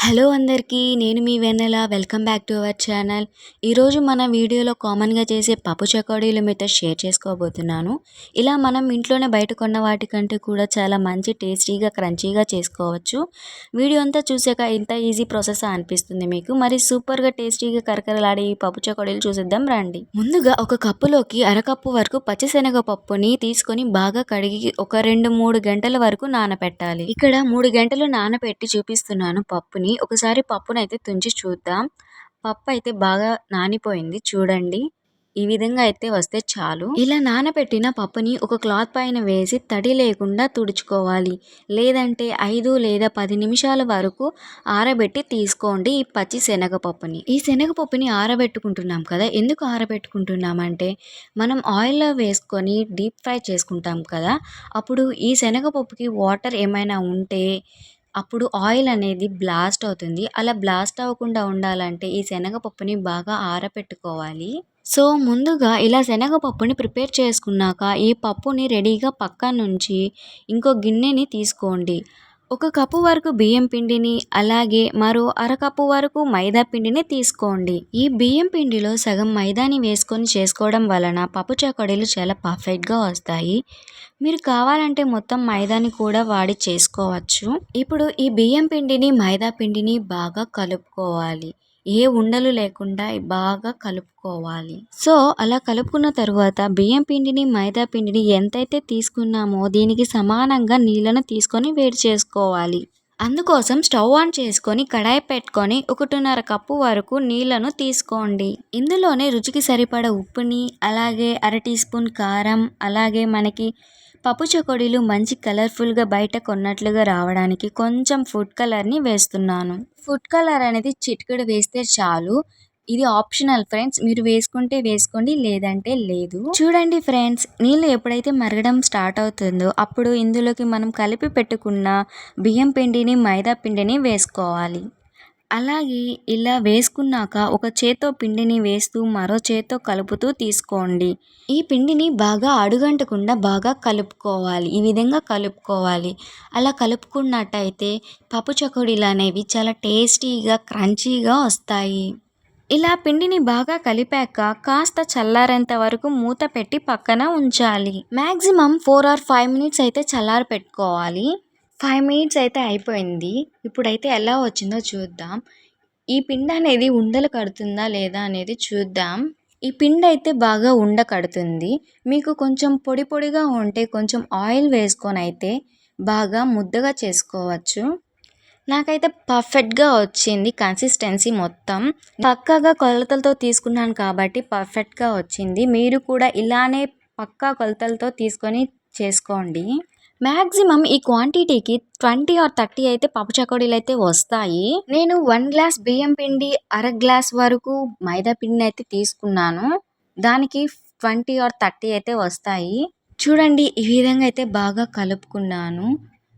Hello అందరికీ నేను మీ Vennela welcome back to our channel. ఈరోజు మన వీడియోలో కామన్గా చేసే పప్పు చకోడీలు మీతో షేర్ చేసుకోబోతున్నాను. ఇలా మనం ఇంట్లోనే బయట కొన్న వాటికంటే కూడా చాలా మంచి టేస్టీగా క్రంచీగా చేసుకోవచ్చు. వీడియో అంతా చూసాక ఇంత ఈజీ ప్రాసెస్ అనిపిస్తుంది మీకు. మరి సూపర్గా టేస్టీగా కరకరలాడే ఈ పప్పు చకోడీలు చూసిద్దాం రండి. ముందుగా ఒక కప్పులోకి అరకప్పు వరకు పచ్చిశనగపప్పుని తీసుకొని బాగా కడిగి ఒక 2-3 గంటల వరకు నానపెట్టాలి. ఇక్కడ 3 గంటలు నానపెట్టి చూపిస్తున్నాను పప్పుని. ఒకసారి పప్పునైతే తుంచి చూద్దాం. పప్పు అయితే బాగా నానిపోయింది చూడండి. ఈ విధంగా అయితే వస్తే చాలు. ఇలా నానబెట్టిన పప్పుని ఒక క్లాత్ పైన వేసి తడి లేకుండా తుడుచుకోవాలి. లేదంటే 5 లేదా 10 నిమిషాల వరకు ఆరబెట్టి తీసుకోండి ఈ పచ్చి శనగపప్పుని. ఈ శనగపప్పుని ఆరబెట్టుకుంటున్నాం కదా, ఎందుకు ఆరబెట్టుకుంటున్నామంటే మనం ఆయిల్లో వేసుకొని డీప్ ఫ్రై చేసుకుంటాం కదా, అప్పుడు ఈ శనగపప్పుకి వాటర్ ఏమైనా ఉంటే అప్పుడు ఆయిల్ అనేది బ్లాస్ట్ అవుతుంది. అలా బ్లాస్ట్ అవ్వకుండా ఉండాలంటే ఈ శనగపప్పుని బాగా ఆరబెట్టుకోవాలి. సో ముందుగా ఇలా శనగపప్పుని ప్రిపేర్ చేసుకున్నాక ఈ పప్పుని రెడీగా పక్కనుంచి ఇంకో గిన్నెని తీసుకోండి. ఒక కప్పు వరకు బియ్యం పిండిని, అలాగే మరో అరకప్పు వరకు మైదా పిండిని తీసుకోండి. ఈ బియ్యం పిండిలో సగం మైదాని వేసుకొని చేసుకోవడం వలన పప్పు చకోడీలు చాలా పర్ఫెక్ట్గా వస్తాయి. మీరు కావాలంటే మొత్తం మైదాని కూడా వాడి చేసుకోవచ్చు. ఇప్పుడు ఈ బియ్యం పిండిని మైదా పిండిని బాగా కలుపుకోవాలి. ఏ ఉండలు లేకుండా బాగా కలుపుకోవాలి. సో అలా కలుపుకున్న తరువాత బియ్యం పిండిని మైదా పిండిని ఎంతైతే తీసుకున్నామో దీనికి సమానంగా నీళ్ళను తీసుకొని వేడి చేసుకోవాలి. అందుకోసం స్టవ్ ఆన్ చేసుకొని కడాయి పెట్టుకొని 1.5 కప్పు వరకు నీళ్ళను తీసుకోండి. ఇందులోనే రుచికి సరిపడ ఉప్పుని, అలాగే అర టీ స్పూన్ కారం, అలాగే మనకి పప్పు చకోడీలు మంచి కలర్ఫుల్గా బయట కొన్నట్లుగా రావడానికి కొంచెం ఫుడ్ కలర్ని వేస్తున్నాను. ఫుడ్ కలర్ అనేది చిటికెడు వేస్తే చాలు. ఇది ఆప్షనల్ ఫ్రెండ్స్, మీరు వేసుకుంటే వేసుకోండి, లేదంటే లేదు. చూడండి ఫ్రెండ్స్, నీళ్ళు ఎప్పుడైతే మరగడం స్టార్ట్ అవుతుందో అప్పుడు ఇందులోకి మనం కలిపి పెట్టుకున్న బియ్యం పిండిని మైదా పిండిని వేసుకోవాలి. అలాగే ఇలా వేసుకున్నాక ఒక చేత్తో పిండిని వేస్తూ మరో చేత్తో కలుపుతూ తీసుకోండి. ఈ పిండిని బాగా అడుగంటకుండా బాగా కలుపుకోవాలి. ఈ విధంగా కలుపుకోవాలి. అలా కలుపుకున్నట్టయితే పప్పు చకోడీలు అనేవి చాలా టేస్టీగా క్రంచీగా వస్తాయి. ఇలా పిండిని బాగా కలిపాక కాస్త చల్లారేంత వరకు మూత పెట్టి పక్కన ఉంచాలి. మ్యాక్సిమం 4 or 5 మినిట్స్ అయితే చల్లారి పెట్టుకోవాలి. 5 మినిట్స్ అయితే అయిపోయింది. ఇప్పుడైతే ఎలా వచ్చిందో చూద్దాం. ఈ పిండి అనేది ఉండలు కడుతుందా లేదా అనేది చూద్దాం. ఈ పిండి అయితే బాగా ఉండ కడుతుంది. మీకు కొంచెం పొడి పొడిగా ఉంటే కొంచెం ఆయిల్ వేసుకొని అయితే బాగా ముద్దగా చేసుకోవచ్చు. నాకైతే పర్ఫెక్ట్గా వచ్చింది కన్సిస్టెన్సీ మొత్తం. పక్కాగా కొలతలతో తీసుకున్నాను కాబట్టి పర్ఫెక్ట్గా వచ్చింది. మీరు కూడా ఇలానే పక్కా కొలతలతో తీసుకొని చేసుకోండి. మ్యాక్సిమం ఈ క్వాంటిటీకి 20 or 30 అయితే పప్పు చకోడీలు అయితే వస్తాయి. నేను 1 గ్లాస్ బియ్యం పిండి, అర గ్లాస్ వరకు మైదా పిండిని అయితే తీసుకున్నాను. దానికి 20 or 30 అయితే వస్తాయి. చూడండి, ఈ విధంగా అయితే బాగా కలుపుకున్నాను.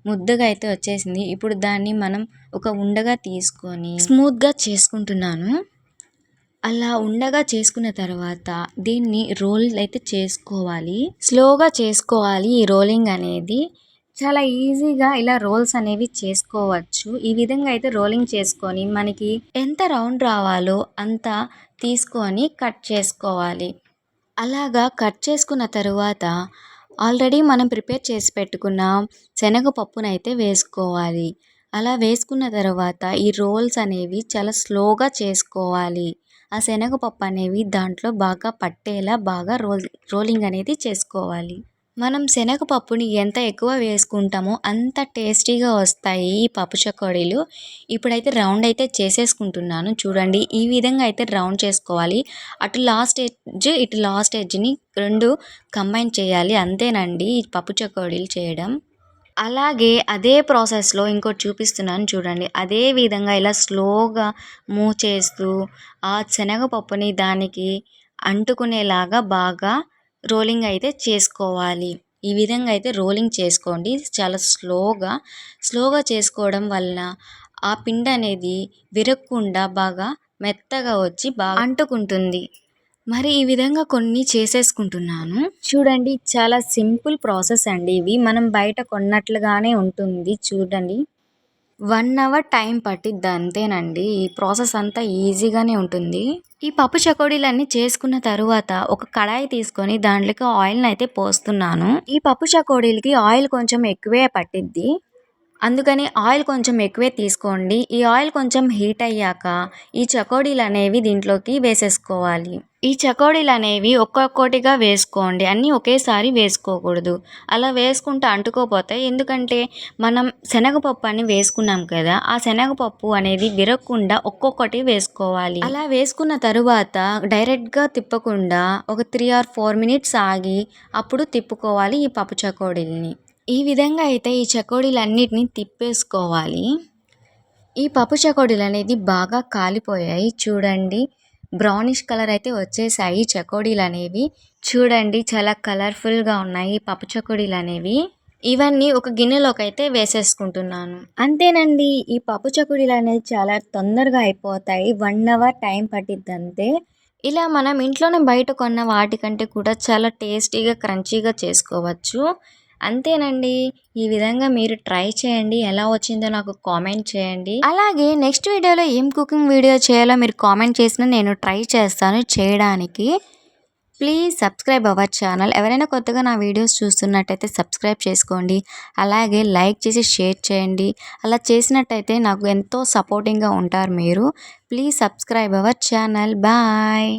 ముద్దగా అయితే వచ్చేసింది. ఇప్పుడు దాన్ని మనం ఒక ఉండగా తీసుకొని స్మూత్గా చేసుకుంటున్నాను. అలా ఉండగా చేసుకున్న తర్వాత దీన్ని రోల్ అయితే చేసుకోవాలి. స్లోగా చేసుకోవాలి. ఈ రోలింగ్ అనేది చాలా ఈజీగా ఇలా రోల్స్ అనేవి చేసుకోవచ్చు. ఈ విధంగా అయితే రోలింగ్ చేసుకొని మనకి ఎంత రౌండ్ రావాలో అంత తీసుకొని కట్ చేసుకోవాలి. అలాగా కట్ చేసుకున్న తరువాత ఆల్రెడీ మనం ప్రిపేర్ చేసి పెట్టుకున్న శనగపప్పునైతే వేసుకోవాలి. అలా వేసుకున్న తర్వాత ఈ రోల్స్ అనేవి చాలా స్లోగా చేసుకోవాలి. ఆ శనగపప్పు అనేవి దాంట్లో బాగా పట్టేలా బాగా రోలింగ్ అనేది చేసుకోవాలి. మనం శనగపప్పుని ఎంత ఎక్కువ వేసుకుంటామో అంత టేస్టీగా వస్తాయి ఈ పప్పు చకోడీలు. ఇప్పుడైతే రౌండ్ అయితే చేసేసుకుంటున్నాను. చూడండి, ఈ విధంగా అయితే రౌండ్ చేసుకోవాలి. అటు లాస్ట్ ఎడ్జ్ ఇటు లాస్ట్ ఎడ్జ్ని 2 కంబైన్ చేయాలి. అంతేనండి ఈ పప్పు చకోడీలు చేయడం. అలాగే అదే ప్రాసెస్లో ఇంకోటి చూపిస్తున్నాను చూడండి. అదే విధంగా ఇలా స్లోగా మూవ్ చేస్తూ ఆ శనగపప్పుని దానికి అంటుకునేలాగా బాగా రోలింగ్ అయితే చేసుకోవాలి. ఈ విధంగా అయితే రోలింగ్ చేసుకోండి. చాలా స్లోగా చేసుకోవడం వలన ఆ పిండి అనేది విరగకుండా బాగా మెత్తగా వచ్చి బాగా అంటుకుంటుంది. మరి ఈ విధంగా కొన్ని చేసేసుకుంటున్నాను. చూడండి, చాలా సింపుల్ ప్రాసెస్ అండి ఇవి. మనం బయట కొన్నట్లుగానే ఉంటుంది. చూడండి, 1 అవర్ టైం పట్టిద్ది అంతేనండి. ఈ ప్రాసెస్ అంతా ఈజీగానే ఉంటుంది. ఈ పప్పు చెకోడీలన్నీ చేసుకున్న తరువాత ఒక కడాయి తీసుకొని దాంట్లోకి ఆయిల్‌నయితే పోస్తున్నాను. ఈ పప్పు చెకోడీలకి ఆయిల్ కొంచెం ఎక్కువే పట్టిద్ది. అందుకని ఆయిల్ కొంచెం ఎక్కువే తీసుకోండి. ఈ ఆయిల్ కొంచెం హీట్ అయ్యాక ఈ చెకోడీలనేవి దీంట్లోకి వేసేసుకోవాలి. ఈ చెకోడీలనేవి ఒక్కొక్కటిగా వేసుకోండి. అన్నీ ఒకేసారి వేసుకోకూడదు. అలా వేసుకుంటే అంటుకోపోతాయి. ఎందుకంటే మనం శనగపప్పు అని వేసుకున్నాం కదా! ఆ శనగపప్పు అనేది విరగకుండా ఒక్కొక్కటి వేసుకోవాలి. అలా వేసుకున్న తరువాత డైరెక్ట్‌గా తిప్పకుండా ఒక 3 ఆర్ 4 మినిట్స్ ఆగి అప్పుడు తిప్పుకోవాలి ఈ పప్పు చెకోడీలని. ఈ విధంగా అయితే ఈ చెకోడీలన్నిటిని తిప్పేసుకోవాలి. ఈ పప్పు చెకోడీలనేది బాగా కాలిపోయాయి. చూడండి బ్రౌనిష్ కలర్ అయితే వచ్చేసాయి చెకోడీలనేవి. చూడండి చాలా కలర్‌ఫుల్‌గా ఉన్నాయి ఈ పప్పు చెకోడీలనేవి. ఇవన్నీ ఒక గిన్నెలోకైతే వేసేసుకుంటున్నాను. అంతేనండి. ఈ పప్పు చెకోడీలనేవి చాలా తొందరగా అయిపోతాయి. 1 అవర్ టైం పట్టిద్దంతే. ఇలా మనం ఇంట్లోనే బయట కొన్న వాటికంటే కూడా చాలా టేస్టీగా, క్రంచీగా చేసుకోవచ్చు. అంతేనండి. ఈ విధంగా మీరు ట్రై చేయండి. ఎలా వచ్చిందో నాకు కామెంట్ చేయండి. అలాగే నెక్స్ట్ వీడియోలో ఏం కుకింగ్ వీడియో చేయాలో మీరు కామెంట్ చేసినా నేను ట్రై చేస్తాను చేయడానికి. Please subscribe our channel. ఎవరైనా కొత్తగా నా వీడియోస్ చూస్తున్నట్టయితే సబ్స్క్రైబ్ చేసుకోండి. అలాగే లైక్ చేసి షేర్ చేయండి. అలా చేసినట్టయితే నాకు ఎంతో సపోర్టింగ్‌గా ఉంటారు మీరు. Please subscribe our channel. Bye.